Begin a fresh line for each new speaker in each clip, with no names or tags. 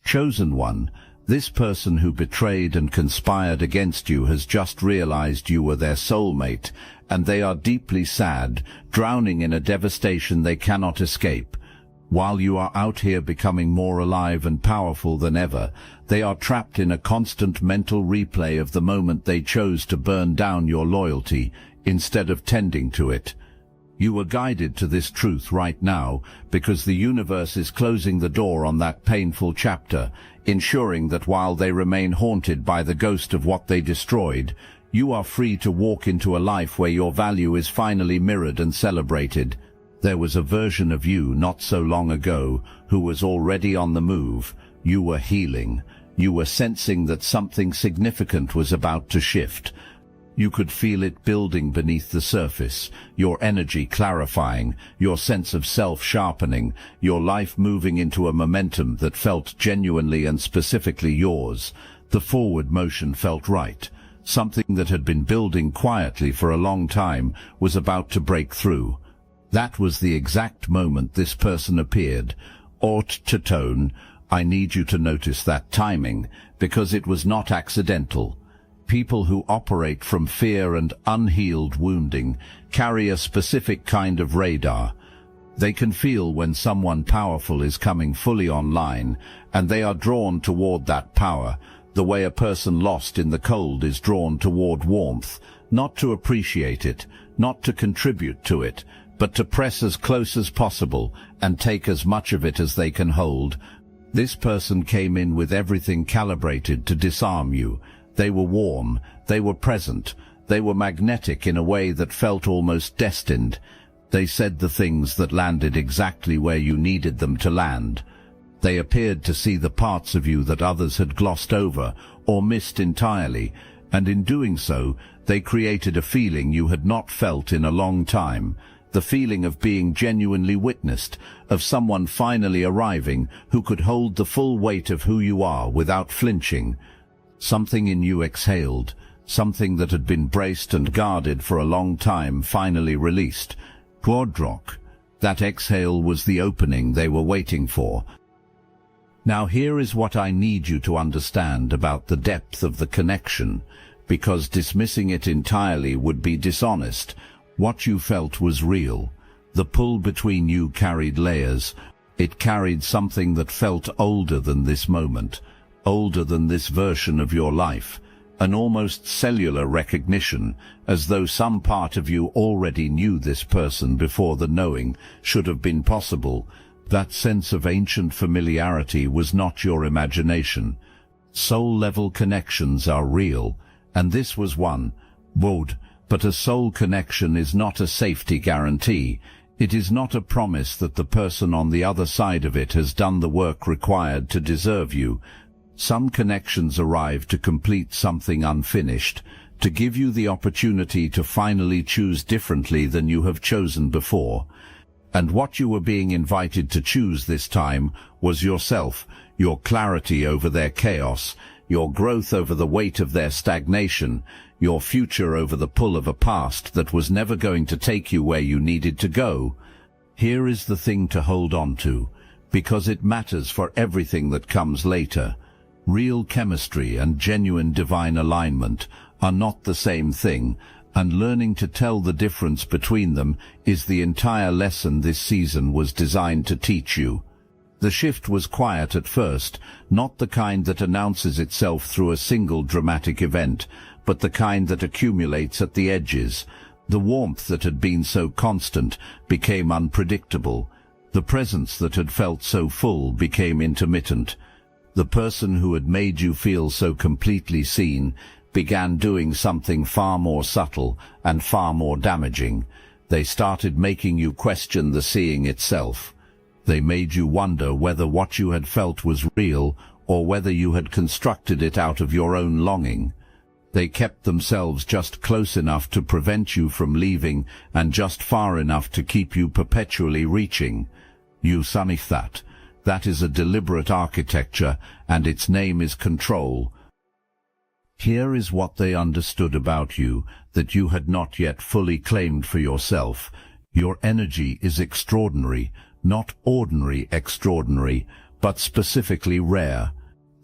Chosen one, this person who betrayed and conspired against you has just realized you were their soulmate, and they are deeply sad, drowning in a devastation they cannot escape. While you are out here becoming more alive and powerful than ever, they are trapped in a constant mental replay of the moment they chose to burn down your loyalty instead of tending to it. You were guided to this truth right now because the universe is closing the door on that painful chapter, ensuring that while they remain haunted by the ghost of what they destroyed, you are free to walk into a life where your value is finally mirrored and celebrated. There was a version of you not so long ago who was already on the move. You were healing. You were sensing that something significant was about to shift. You could feel it building beneath the surface, your energy clarifying, your sense of self sharpening, your life moving into a momentum that felt genuinely and specifically yours. The forward motion felt right. Something that had been building quietly for a long time was about to break through. That was the exact moment this person appeared. Ought to tone, I need you to notice that timing, because it was not accidental. People who operate from fear and unhealed wounding carry a specific kind of radar. They can feel when someone powerful is coming fully online, and they are drawn toward that power, the way a person lost in the cold is drawn toward warmth, not to appreciate it, not to contribute to it, but to press as close as possible and take as much of it as they can hold. This person came in with everything calibrated to disarm you. They were warm, they were present, they were magnetic in a way that felt almost destined. They said the things that landed exactly where you needed them to land. They appeared to see the parts of you that others had glossed over or missed entirely, and in doing so, they created a feeling you had not felt in a long time. The feeling of being genuinely witnessed, of someone finally arriving who could hold the full weight of who you are without flinching. Something in you exhaled, something that had been braced and guarded for a long time finally released. Quadrock. That exhale was the opening they were waiting for. Now here is what I need you to understand about the depth of the connection, because dismissing it entirely would be dishonest. What you felt was real. The pull between you carried layers. It carried something that felt older than this moment, older than this version of your life, an almost cellular recognition, as though some part of you already knew this person before the knowing should have been possible. That sense of ancient familiarity was not your imagination. Soul-level connections are real, and this was one. But a soul connection is not a safety guarantee. It is not a promise that the person on the other side of it has done the work required to deserve you. Some connections arrive to complete something unfinished, to give you the opportunity to finally choose differently than you have chosen before. And what you were being invited to choose this time was yourself, your clarity over their chaos, your growth over the weight of their stagnation, your future over the pull of a past that was never going to take you where you needed to go. Here is the thing to hold on to, because it matters for everything that comes later. Real chemistry and genuine divine alignment are not the same thing, and learning to tell the difference between them is the entire lesson this season was designed to teach you. The shift was quiet at first, not the kind that announces itself through a single dramatic event, but the kind that accumulates at the edges. The warmth that had been so constant became unpredictable. The presence that had felt so full became intermittent. The person who had made you feel so completely seen began doing something far more subtle and far more damaging. They started making you question the seeing itself. They made you wonder whether what you had felt was real or whether you had constructed it out of your own longing. They kept themselves just close enough to prevent you from leaving and just far enough to keep you perpetually reaching. You sanish that. That is a deliberate architecture, and its name is control. Here is what they understood about you that you had not yet fully claimed for yourself. Your energy is extraordinary, not ordinary extraordinary, but specifically rare.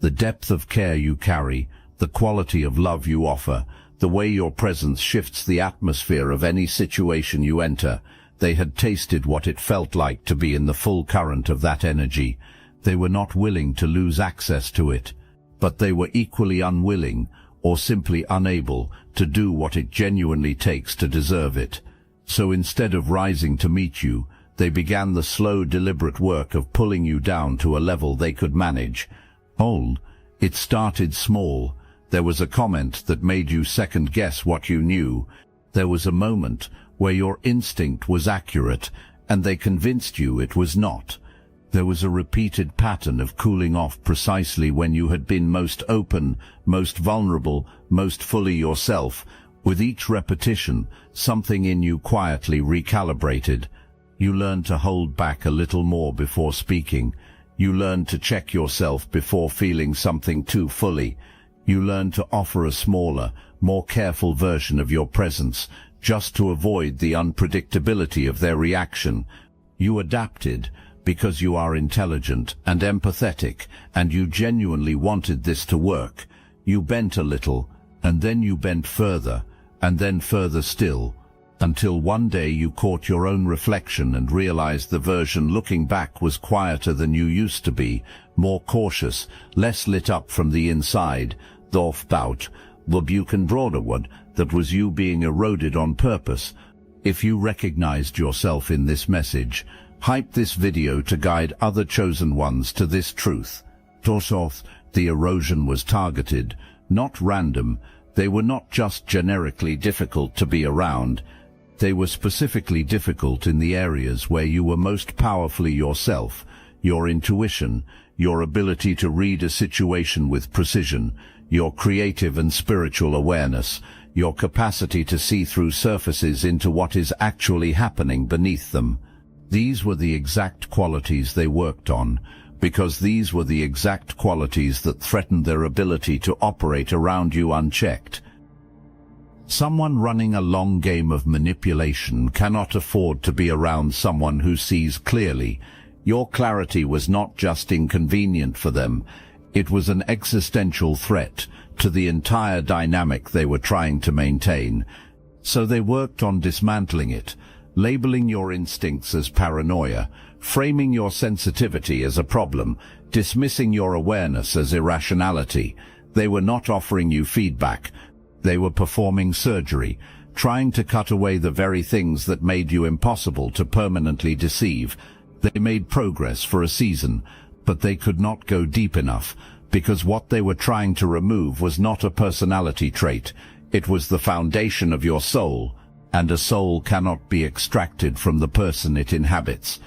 The depth of care you carry, the quality of love you offer, the way your presence shifts the atmosphere of any situation you enter. They had tasted what it felt like to be in the full current of that energy. They were not willing to lose access to it, but they were equally unwilling, or simply unable, to do what it genuinely takes to deserve it. So instead of rising to meet you, they began the slow, deliberate work of pulling you down to a level they could manage. It started small. There was a comment that made you second-guess what you knew. There was a moment where your instinct was accurate, and they convinced you it was not. There was a repeated pattern of cooling off precisely when you had been most open, most vulnerable, most fully yourself. With each repetition, something in you quietly recalibrated. You learned to hold back a little more before speaking. You learned to check yourself before feeling something too fully. You learned to offer a smaller, more careful version of your presence, just to avoid the unpredictability of their reaction. You adapted, because you are intelligent and empathetic, and you genuinely wanted this to work. You bent a little, and then you bent further, and then further still, until one day you caught your own reflection and realized the version looking back was quieter than you used to be, more cautious, less lit up from the inside. Thought, Buchan Broaderwood, that was you being eroded on purpose. If you recognized yourself in this message, hype this video to guide other chosen ones to this truth. The erosion was targeted, not random. They were not just generically difficult to be around. They were specifically difficult in the areas where you were most powerfully yourself, your intuition, your ability to read a situation with precision, your creative and spiritual awareness, your capacity to see through surfaces into what is actually happening beneath them. These were the exact qualities they worked on, because these were the exact qualities that threatened their ability to operate around you unchecked. Someone running a long game of manipulation cannot afford to be around someone who sees clearly. Your clarity was not just inconvenient for them, it was an existential threat to the entire dynamic they were trying to maintain. So they worked on dismantling it, labeling your instincts as paranoia, framing your sensitivity as a problem, dismissing your awareness as irrationality. They were not offering you feedback. They were performing surgery, trying to cut away the very things that made you impossible to permanently deceive. They made progress for a season, but they could not go deep enough, because what they were trying to remove was not a personality trait. It was the foundation of your soul, and a soul cannot be extracted from the person it inhabits.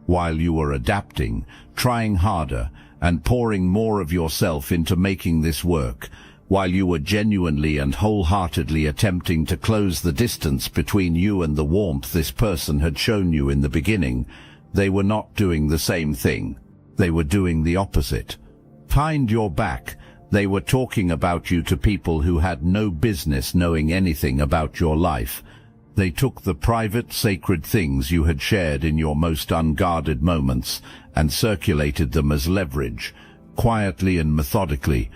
While you were adapting, trying harder, and pouring more of yourself into making this work, while you were genuinely and wholeheartedly attempting to close the distance between you and the warmth this person had shown you in the beginning, they were not doing the same thing. They were doing the opposite. Behind your back, they were talking about you to people who had no business knowing anything about your life. They took the private, sacred things you had shared in your most unguarded moments and circulated them as leverage. Quietly and methodically,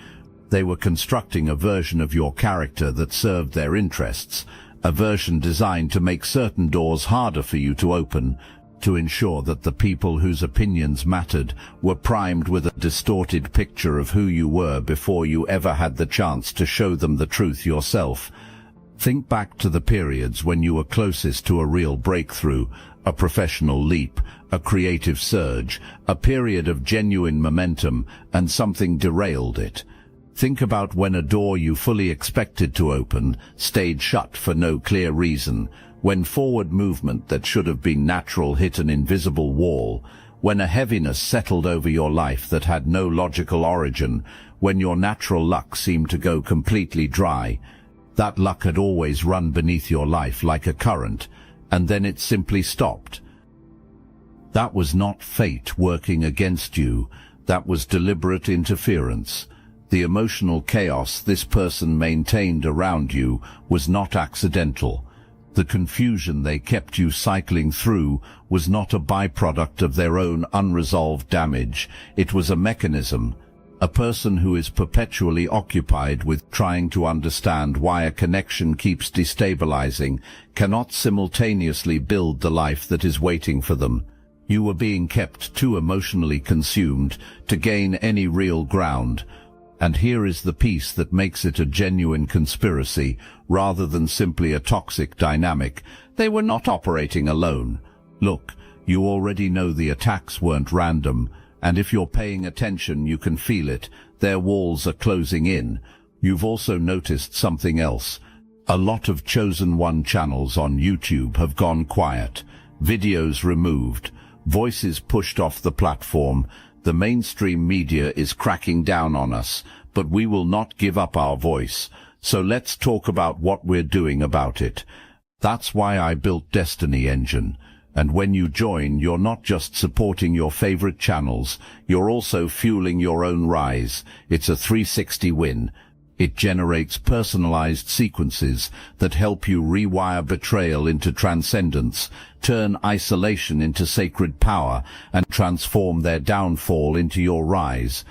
they were constructing a version of your character that served their interests, a version designed to make certain doors harder for you to open, to ensure that the people whose opinions mattered were primed with a distorted picture of who you were before you ever had the chance to show them the truth yourself. Think back to the periods when you were closest to a real breakthrough, a professional leap, a creative surge, a period of genuine momentum, and something derailed it. Think about when a door you fully expected to open stayed shut for no clear reason, when forward movement that should have been natural hit an invisible wall, when a heaviness settled over your life that had no logical origin, when your natural luck seemed to go completely dry. That luck had always run beneath your life like a current, and then it simply stopped. That was not fate working against you. That was deliberate interference. The emotional chaos this person maintained around you was not accidental. The confusion they kept you cycling through was not a byproduct of their own unresolved damage. It was a mechanism. A person who is perpetually occupied with trying to understand why a connection keeps destabilizing cannot simultaneously build the life that is waiting for them. You were being kept too emotionally consumed to gain any real ground. And here is the piece that makes it a genuine conspiracy rather than simply a toxic dynamic. They were not operating alone. Look, you already know the attacks weren't random, and if you're paying attention you can feel it. Their walls are closing in. You've also noticed something else. A lot of chosen one channels on YouTube have gone quiet. Videos removed. Voices pushed off the platform. The mainstream media is cracking down on us, but we will not give up our voice. So let's talk about what we're doing about it. That's why I built Destiny Engine. And when you join, you're not just supporting your favorite channels, you're also fueling your own rise. It's a 360 win. It generates personalized sequences that help you rewire betrayal into transcendence, turn isolation into sacred power, and transform their downfall into your rise.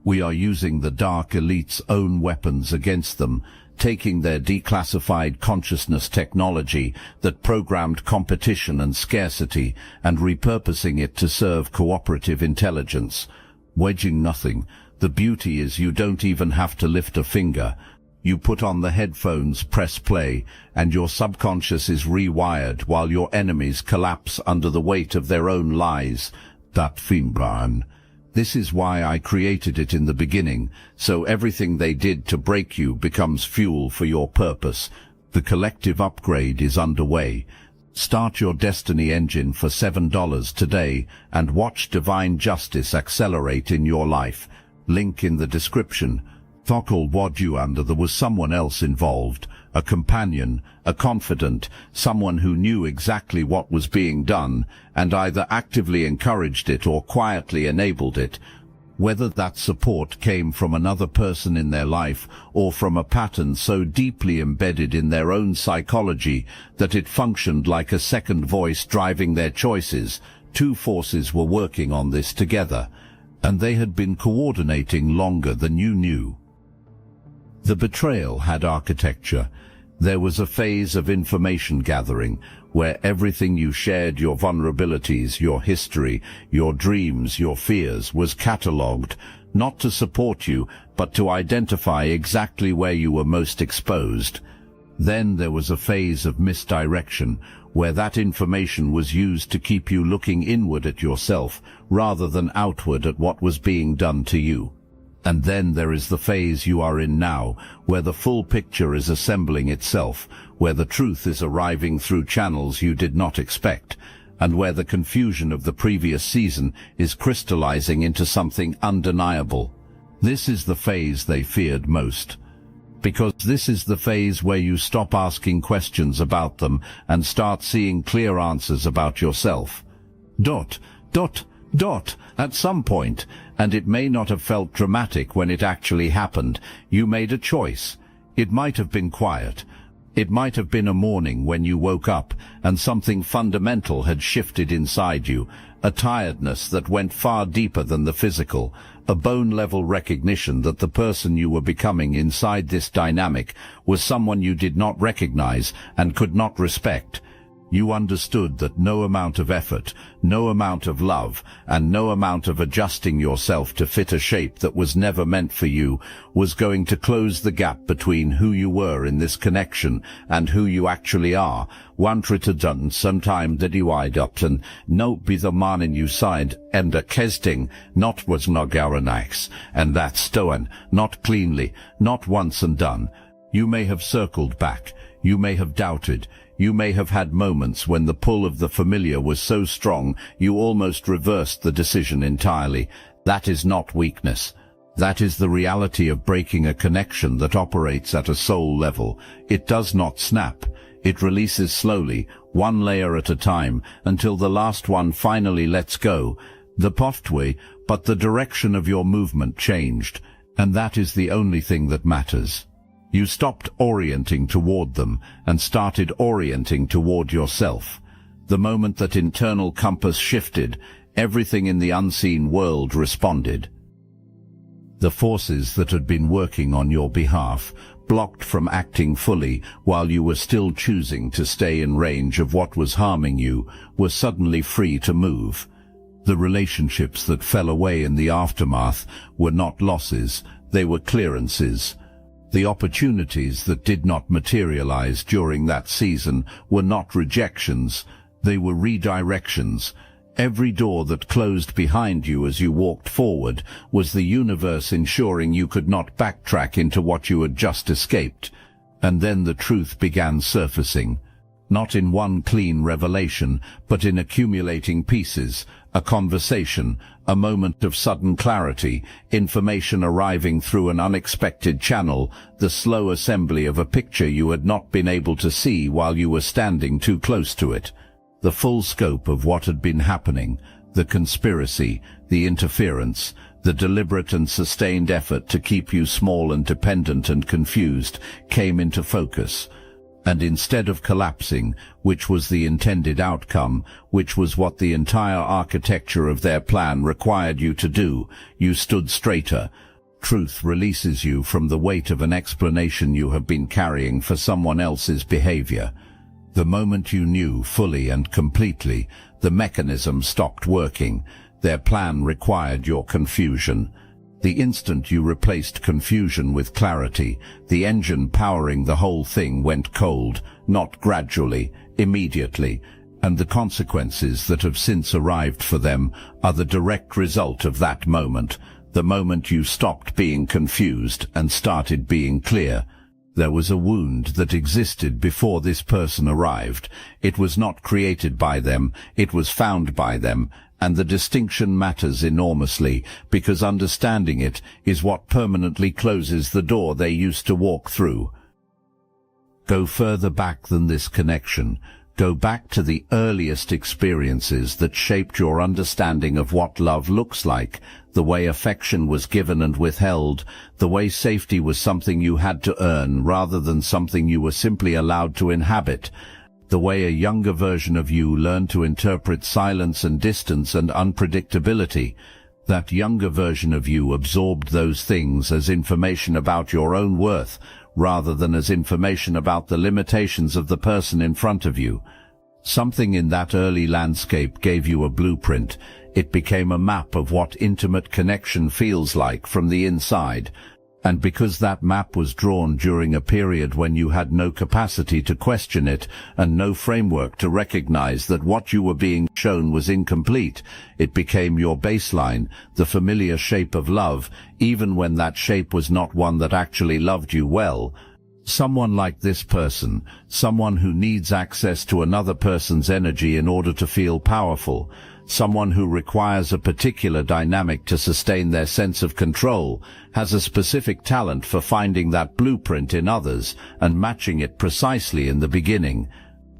We are using the Dark Elite's own weapons against them, taking their declassified consciousness technology that programmed competition and scarcity and repurposing it to serve cooperative intelligence. Wedging nothing. The beauty is you don't even have to lift a finger. You put on the headphones, press play, and your subconscious is rewired while your enemies collapse under the weight of their own lies. That Fimbran. This is why I created it in the beginning, so everything they did to break you becomes fuel for your purpose. The collective upgrade is underway. Start your Destiny Engine for $7 today and watch divine justice accelerate in your life. Link in the description. Thokal Wadjuanda, there was someone else involved, a companion, a confidant, someone who knew exactly what was being done and either actively encouraged it or quietly enabled it. Whether that support came from another person in their life or from a pattern so deeply embedded in their own psychology that it functioned like a second voice driving their choices, two forces were working on this together, and they had been coordinating longer than you knew. The betrayal had architecture. There was a phase of information gathering where everything you shared, your vulnerabilities, your history, your dreams, your fears, was catalogued, not to support you, but to identify exactly where you were most exposed. Then there was a phase of misdirection, where that information was used to keep you looking inward at yourself, rather than outward at what was being done to you. And then there is the phase you are in now, where the full picture is assembling itself, where the truth is arriving through channels you did not expect, and where the confusion of the previous season is crystallizing into something undeniable. This is the phase they feared most. Because this is the phase where you stop asking questions about them and start seeing clear answers about yourself. At some point, and it may not have felt dramatic when it actually happened, you made a choice. It might have been quiet. It might have been a morning when you woke up and something fundamental had shifted inside you, a tiredness that went far deeper than the physical, a bone-level recognition that the person you were becoming inside this dynamic was someone you did not recognize and could not respect. You understood that no amount of effort, no amount of love, and no amount of adjusting yourself to fit a shape that was never meant for you was going to close the gap between who you were in this connection and who you actually are. Wantritadun sometime that you eyed up and no be the man in you side and a kesting not was nogaranax, and that stolen, not cleanly, not once and done. You may have circled back, you may have doubted, you may have had moments when the pull of the familiar was so strong you almost reversed the decision entirely. That is not weakness. That is the reality of breaking a connection that operates at a soul level. It does not snap. It releases slowly, one layer at a time, until the last one finally lets go. The pathway, but the direction of your movement changed, and that is the only thing that matters. You stopped orienting toward them and started orienting toward yourself. The moment that internal compass shifted, everything in the unseen world responded. The forces that had been working on your behalf, blocked from acting fully while you were still choosing to stay in range of what was harming you, were suddenly free to move. The relationships that fell away in the aftermath were not losses, they were clearances. The opportunities that did not materialize during that season were not rejections, they were redirections. Every door that closed behind you as you walked forward was the universe ensuring you could not backtrack into what you had just escaped. And then the truth began surfacing, not in one clean revelation, but in accumulating pieces, a conversation, a moment of sudden clarity, information arriving through an unexpected channel, the slow assembly of a picture you had not been able to see while you were standing too close to it. The full scope of what had been happening, the conspiracy, the interference, the deliberate and sustained effort to keep you small and dependent and confused, came into focus. And instead of collapsing, which was the intended outcome, which was what the entire architecture of their plan required you to do, you stood straighter. Truth releases you from the weight of an explanation you have been carrying for someone else's behavior. The moment you knew fully and completely, the mechanism stopped working. Their plan required your confusion. The instant you replaced confusion with clarity, the engine powering the whole thing went cold, not gradually, immediately, and the consequences that have since arrived for them are the direct result of that moment, the moment you stopped being confused and started being clear. There was a wound that existed before this person arrived. It was not created by them, it was found by them, and the distinction matters enormously, because understanding it is what permanently closes the door they used to walk through. Go further back than this connection. Go back to the earliest experiences that shaped your understanding of what love looks like, the way affection was given and withheld, the way safety was something you had to earn rather than something you were simply allowed to inhabit, the way a younger version of you learned to interpret silence and distance and unpredictability. That younger version of you absorbed those things as information about your own worth, rather than as information about the limitations of the person in front of you. Something in that early landscape gave you a blueprint. It became a map of what intimate connection feels like from the inside. And because that map was drawn during a period when you had no capacity to question it and no framework to recognize that what you were being shown was incomplete, it became your baseline, the familiar shape of love, even when that shape was not one that actually loved you well. Someone like this person, someone who needs access to another person's energy in order to feel powerful, someone who requires a particular dynamic to sustain their sense of control, has a specific talent for finding that blueprint in others and matching it precisely in the beginning.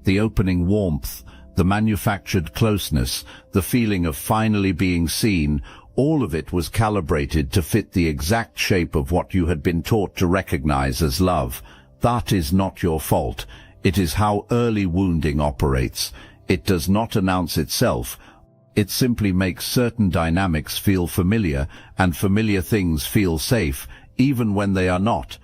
The opening warmth, the manufactured closeness, the feeling of finally being seen, all of it was calibrated to fit the exact shape of what you had been taught to recognize as love. That is not your fault. It is how early wounding operates. It does not announce itself. It simply makes certain dynamics feel familiar, and familiar things feel safe, even when they are not.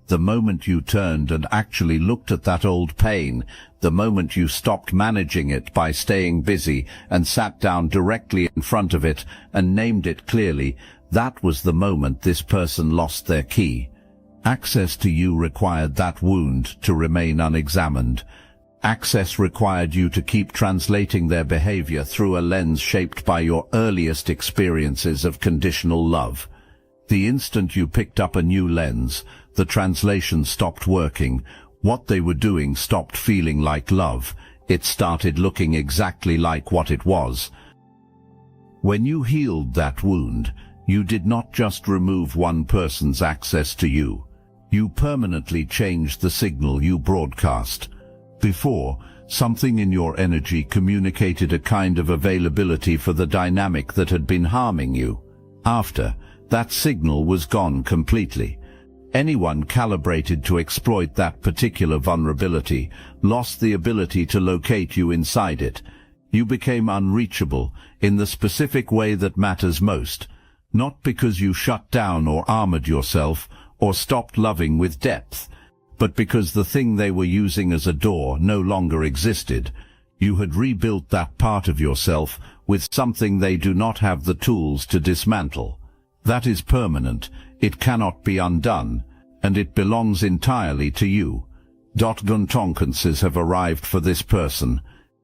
The moment you turned and actually looked at that old pain, the moment you stopped managing it by staying busy and sat down directly in front of it and named it clearly, that was the moment this person lost their key. Access to you required that wound to remain unexamined. Access required you to keep translating their behavior through a lens shaped by your earliest experiences of conditional love. The instant you picked up a new lens, the translation stopped working. What they were doing stopped feeling like love. It started looking exactly like what it was. When you healed that wound, you did not just remove one person's access to you. You permanently changed the signal you broadcast. Before, something in your energy communicated a kind of availability for the dynamic that had been harming you. After, that signal was gone completely. Anyone calibrated to exploit that particular vulnerability lost the ability to locate you inside it. You became unreachable in the specific way that matters most. Not because you shut down or armored yourself or stopped loving with depth, but because the thing they were using as a door no longer existed. You had rebuilt that part of yourself with something they do not have the tools to dismantle. That is permanent, it cannot be undone, and it belongs entirely to you. Guntonkenses have arrived for this person,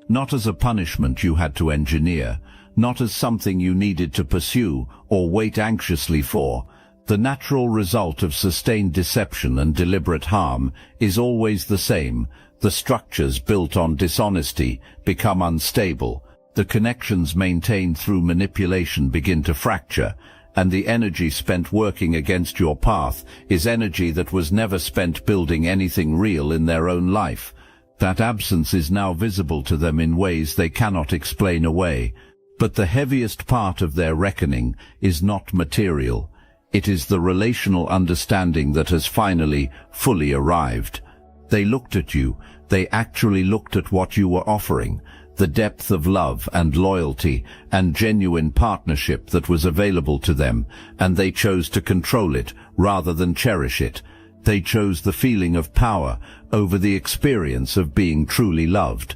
not as a punishment you had to engineer, not as something you needed to pursue or wait anxiously for. The natural result of sustained deception and deliberate harm is always the same. The structures built on dishonesty become unstable, the connections maintained through manipulation begin to fracture, and the energy spent working against your path is energy that was never spent building anything real in their own life. That absence is now visible to them in ways they cannot explain away. But the heaviest part of their reckoning is not material. It is the relational understanding that has finally, fully arrived. They looked at you, they actually looked at what you were offering, the depth of love and loyalty and genuine partnership that was available to them, and they chose to control it rather than cherish it. They chose the feeling of power over the experience of being truly loved.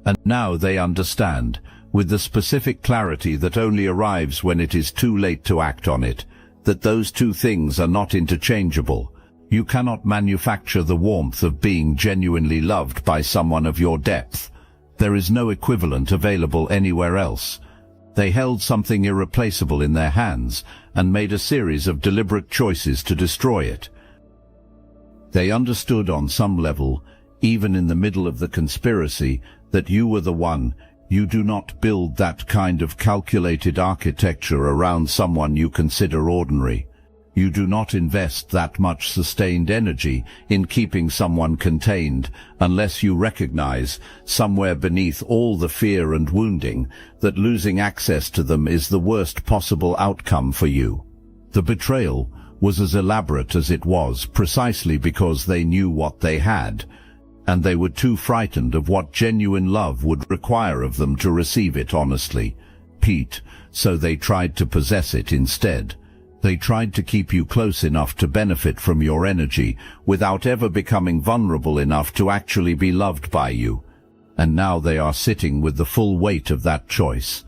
And now they understand, with the specific clarity that only arrives when it is too late to act on it, that those two things are not interchangeable. You cannot manufacture the warmth of being genuinely loved by someone of your depth. There is no equivalent available anywhere else. They held something irreplaceable in their hands and made a series of deliberate choices to destroy it. They understood on some level, even in the middle of the conspiracy, that you were the one. You do not build that kind of calculated architecture around someone you consider ordinary. You do not invest that much sustained energy in keeping someone contained unless you recognize, somewhere beneath all the fear and wounding, that losing access to them is the worst possible outcome for you. The betrayal was as elaborate as it was precisely because they knew what they had, and they were too frightened of what genuine love would require of them to receive it honestly, Pete, so they tried to possess it instead. They tried to keep you close enough to benefit from your energy without ever becoming vulnerable enough to actually be loved by you. And now they are sitting with the full weight of that choice.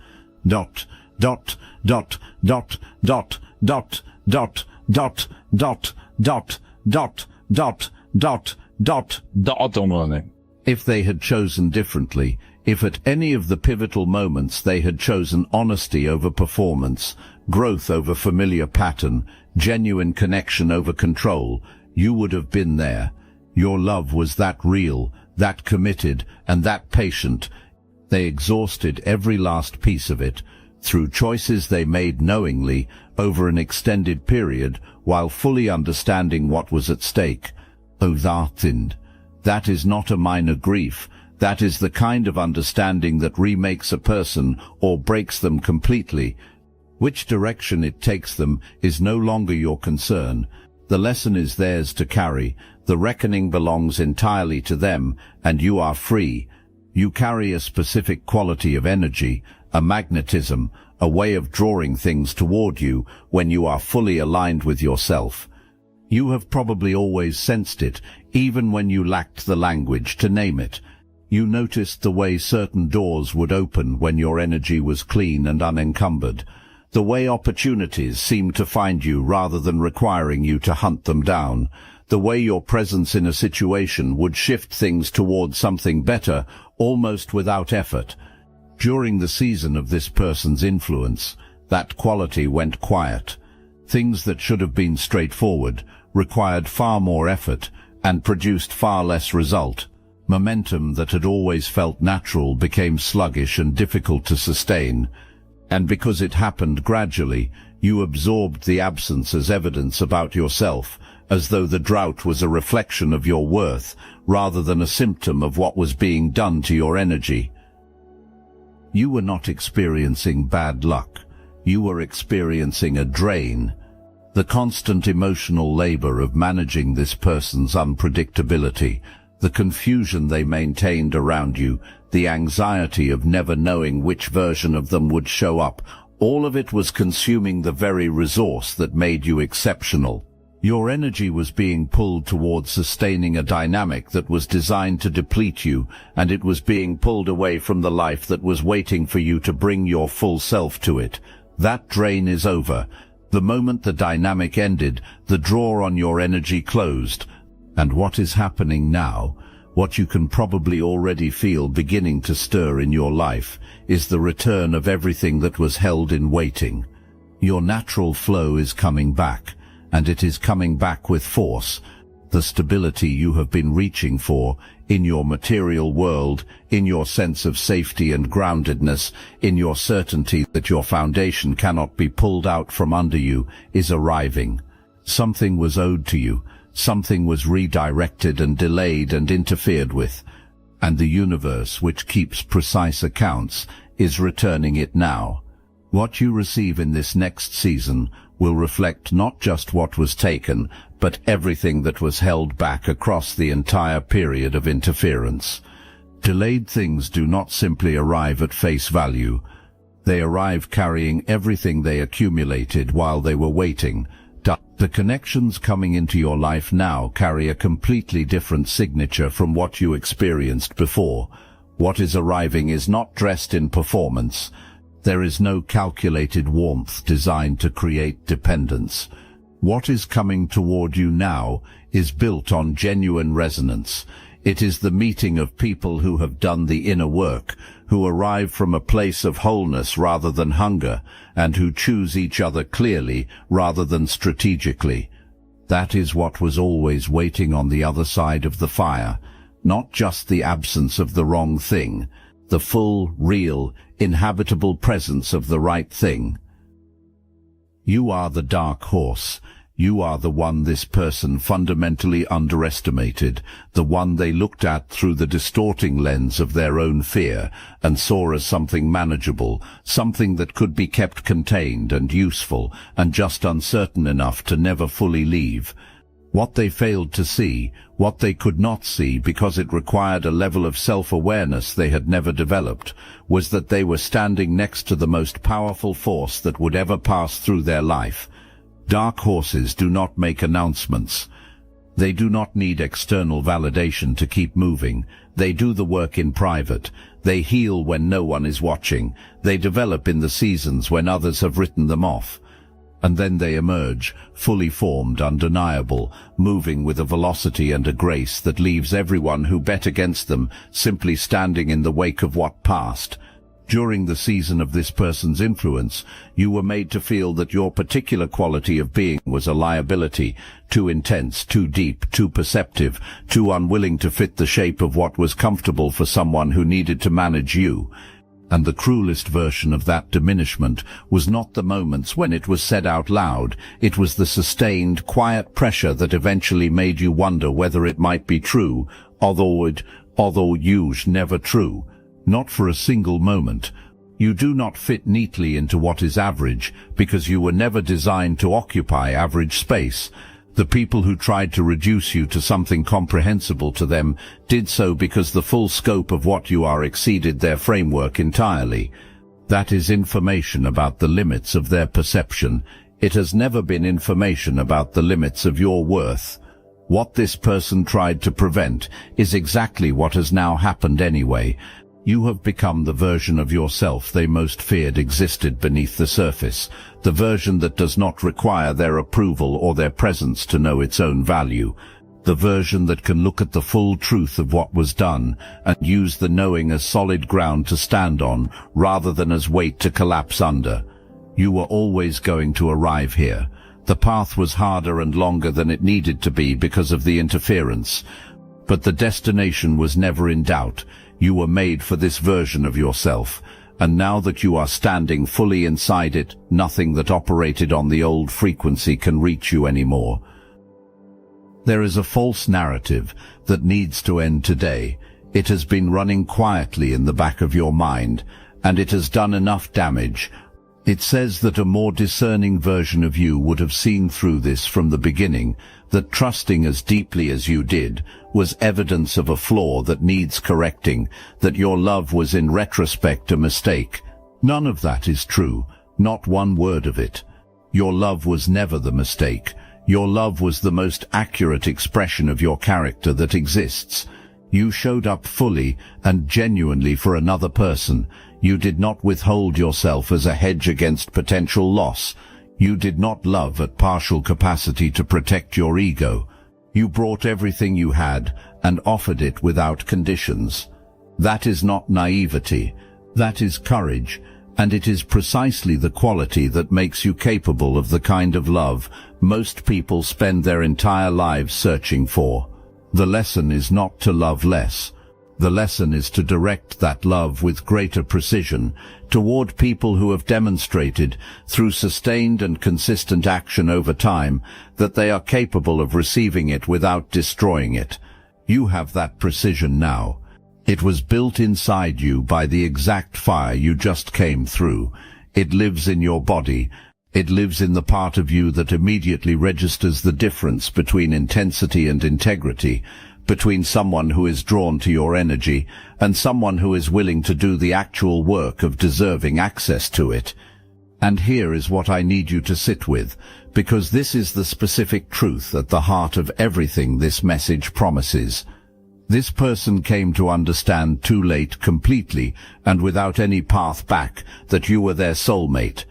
Dot, dot, dot, dot, dot, dot, dot, dot, dot, dot, dot, dot, dot, dot. If they had chosen differently, if at any of the pivotal moments they had chosen honesty over performance, growth over familiar pattern, genuine connection over control, you would have been there. Your love was that real, that committed, and that patient. They exhausted every last piece of it, through choices they made knowingly over an extended period while fully understanding what was at stake. Oh, that is not a minor grief. That is the kind of understanding that remakes a person or breaks them completely. Which direction it takes them is no longer your concern. The lesson is theirs to carry. The reckoning belongs entirely to them, and you are free. You carry a specific quality of energy, a magnetism, a way of drawing things toward you when you are fully aligned with yourself. You have probably always sensed it, even when you lacked the language to name it. You noticed the way certain doors would open when your energy was clean and unencumbered, the way opportunities seemed to find you rather than requiring you to hunt them down, the way your presence in a situation would shift things towards something better almost without effort. During the season of this person's influence, that quality went quiet. Things that should have been straightforward required far more effort and produced far less result. Momentum that had always felt natural became sluggish and difficult to sustain. And because it happened gradually, you absorbed the absence as evidence about yourself, as though the drought was a reflection of your worth, rather than a symptom of what was being done to your energy. You were not experiencing bad luck. You were experiencing a drain. The constant emotional labor of managing this person's unpredictability, the confusion they maintained around you, the anxiety of never knowing which version of them would show up, All of it was consuming the very resource that made you exceptional. Your energy was being pulled towards sustaining a dynamic that was designed to deplete you, and it was being pulled away from the life that was waiting for you to bring your full self to it. That drain is over. The moment the dynamic ended, the drawer on your energy closed. And what is happening now, what you can probably already feel beginning to stir in your life, is the return of everything that was held in waiting. Your natural flow is coming back, and it is coming back with force. The stability you have been reaching for, in your material world, in your sense of safety and groundedness, in your certainty that your foundation cannot be pulled out from under you, is arriving. Something was owed to you, something was redirected and delayed and interfered with, and the universe, which keeps precise accounts, is returning it now. What you receive in this next season will reflect not just what was taken, but everything that was held back across the entire period of interference. Delayed things do not simply arrive at face value. They arrive carrying everything they accumulated while they were waiting. The connections coming into your life now carry a completely different signature from what you experienced before. What is arriving is not dressed in performance. There is no calculated warmth designed to create dependence. What is coming toward you now is built on genuine resonance. It is the meeting of people who have done the inner work, who arrive from a place of wholeness rather than hunger, and who choose each other clearly rather than strategically. That is what was always waiting on the other side of the fire, not just the absence of the wrong thing, the full, real, inhabitable presence of the right thing. You are the dark horse. You are the one this person fundamentally underestimated, the one they looked at through the distorting lens of their own fear and saw as something manageable, something that could be kept contained and useful and just uncertain enough to never fully leave. What they failed to see, what they could not see because it required a level of self-awareness they had never developed, was that they were standing next to the most powerful force that would ever pass through their life. Dark horses do not make announcements. They do not need external validation to keep moving. They do the work in private. They heal when no one is watching. They develop in the seasons when others have written them off. And then they emerge, fully formed, undeniable, moving with a velocity and a grace that leaves everyone who bet against them simply standing in the wake of what passed. During the season of this person's influence, you were made to feel that your particular quality of being was a liability, too intense, too deep, too perceptive, too unwilling to fit the shape of what was comfortable for someone who needed to manage you. And the cruelest version of that diminishment was not the moments when it was said out loud. It was the sustained, quiet pressure that eventually made you wonder whether it might be true, although usually never true. Not for a single moment. You do not fit neatly into what is average, because you were never designed to occupy average space. The people who tried to reduce you to something comprehensible to them did so because the full scope of what you are exceeded their framework entirely. That is information about the limits of their perception. It has never been information about the limits of your worth. What this person tried to prevent is exactly what has now happened anyway. You have become the version of yourself they most feared existed beneath the surface, the version that does not require their approval or their presence to know its own value, the version that can look at the full truth of what was done and use the knowing as solid ground to stand on rather than as weight to collapse under. You were always going to arrive here. The path was harder and longer than it needed to be because of the interference, but the destination was never in doubt. You were made for this version of yourself, and now that you are standing fully inside it, nothing that operated on the old frequency can reach you anymore. There is a false narrative that needs to end today. It has been running quietly in the back of your mind, and it has done enough damage. It says that a more discerning version of you would have seen through this from the beginning, that trusting as deeply as you did was evidence of a flaw that needs correcting, that your love was in retrospect a mistake. None of that is true. Not one word of it. Your love was never the mistake. Your love was the most accurate expression of your character that exists. You showed up fully and genuinely for another person. You did not withhold yourself as a hedge against potential loss. You did not love at partial capacity to protect your ego. You brought everything you had and offered it without conditions. That is not naivety. That is courage, and it is precisely the quality that makes you capable of the kind of love most people spend their entire lives searching for. The lesson is not to love less. The lesson is to direct that love with greater precision toward people who have demonstrated, through sustained and consistent action over time, that they are capable of receiving it without destroying it. You have that precision now. It was built inside you by the exact fire you just came through. It lives in your body. It lives in the part of you that immediately registers the difference between intensity and integrity, between someone who is drawn to your energy and someone who is willing to do the actual work of deserving access to it. And here is what I need you to sit with, because this is the specific truth at the heart of everything this message promises. This person came to understand too late, completely and without any path back, that you were their soulmate.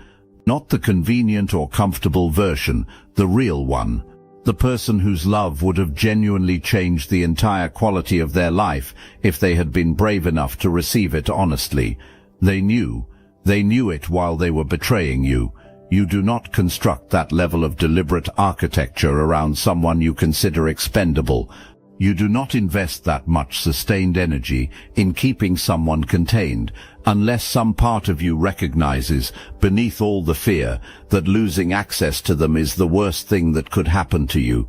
Not the convenient or comfortable version, the real one. The person whose love would have genuinely changed the entire quality of their life if they had been brave enough to receive it honestly. They knew it while they were betraying you. You do not construct that level of deliberate architecture around someone you consider expendable. You do not invest that much sustained energy in keeping someone contained unless some part of you recognizes, beneath all the fear, that losing access to them is the worst thing that could happen to you.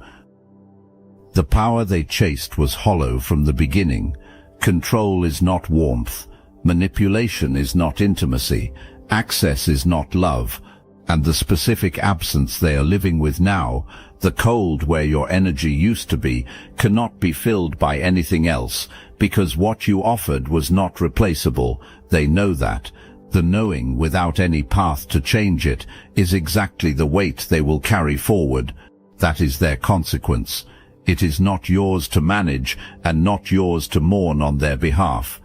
The power they chased was hollow from the beginning. Control is not warmth. Manipulation is not intimacy. Access is not love. And the specific absence they are living with now, the cold where your energy used to be, cannot be filled by anything else, because what you offered was not replaceable. They know that. The knowing without any path to change it is exactly the weight they will carry forward. That is their consequence. It is not yours to manage and not yours to mourn on their behalf.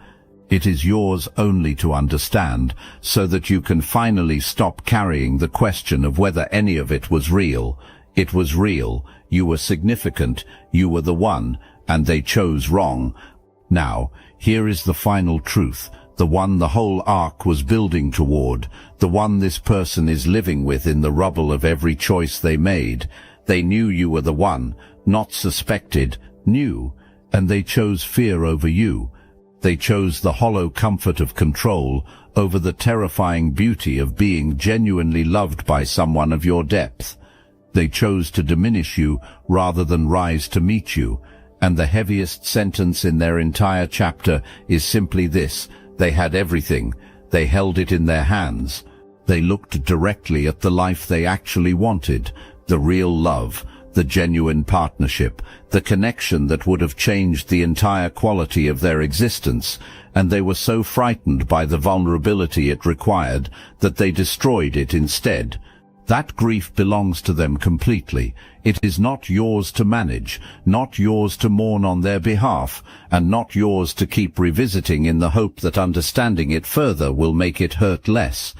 It is yours only to understand, so that you can finally stop carrying the question of whether any of it was real. It was real, you were significant, you were the one, and they chose wrong. Now, here is the final truth, the one the whole arc was building toward, the one this person is living with in the rubble of every choice they made. They knew you were the one, not suspected, knew, and they chose fear over you. They chose the hollow comfort of control over the terrifying beauty of being genuinely loved by someone of your depth. They chose to diminish you rather than rise to meet you. And the heaviest sentence in their entire chapter is simply this: they had everything. They held it in their hands. They looked directly at the life they actually wanted, the real love, the genuine partnership, the connection that would have changed the entire quality of their existence, and they were so frightened by the vulnerability it required that they destroyed it instead. That grief belongs to them completely. It is not yours to manage, not yours to mourn on their behalf, and not yours to keep revisiting in the hope that understanding it further will make it hurt less.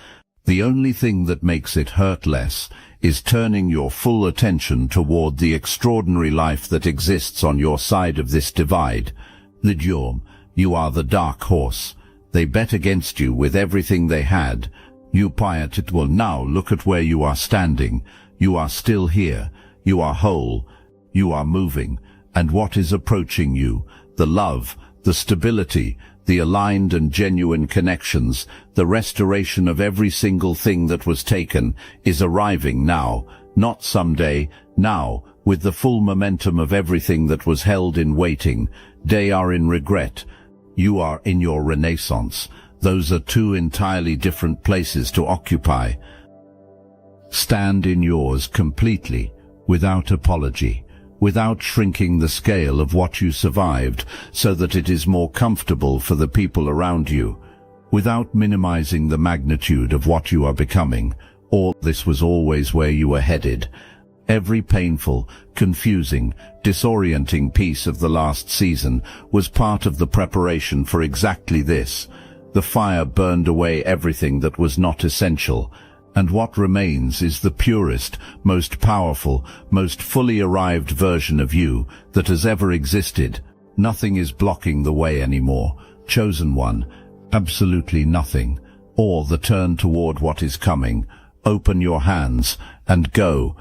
The only thing that makes it hurt less is turning your full attention toward the extraordinary life that exists on your side of this divide. Lidjorm, you are the dark horse. They bet against you with everything they had. You Piet, well, now look at where you are standing. You are still here. You are whole. You are moving. And what is approaching you? The love, the stability, the aligned and genuine connections, the restoration of every single thing that was taken is arriving now, not someday, now, with the full momentum of everything that was held in waiting. They are in regret. You are in your renaissance. Those are two entirely different places to occupy. Stand in yours completely, without apology, without shrinking the scale of what you survived so that it is more comfortable for the people around you, without minimizing the magnitude of what you are becoming. or this was always where you were headed. Every painful, confusing, disorienting piece of the last season was part of the preparation for exactly this. The fire burned away everything that was not essential, and what remains is the purest, most powerful, most fully arrived version of you that has ever existed. Nothing is blocking the way anymore, chosen one, absolutely nothing, or the turn toward what is coming. Open your hands and go.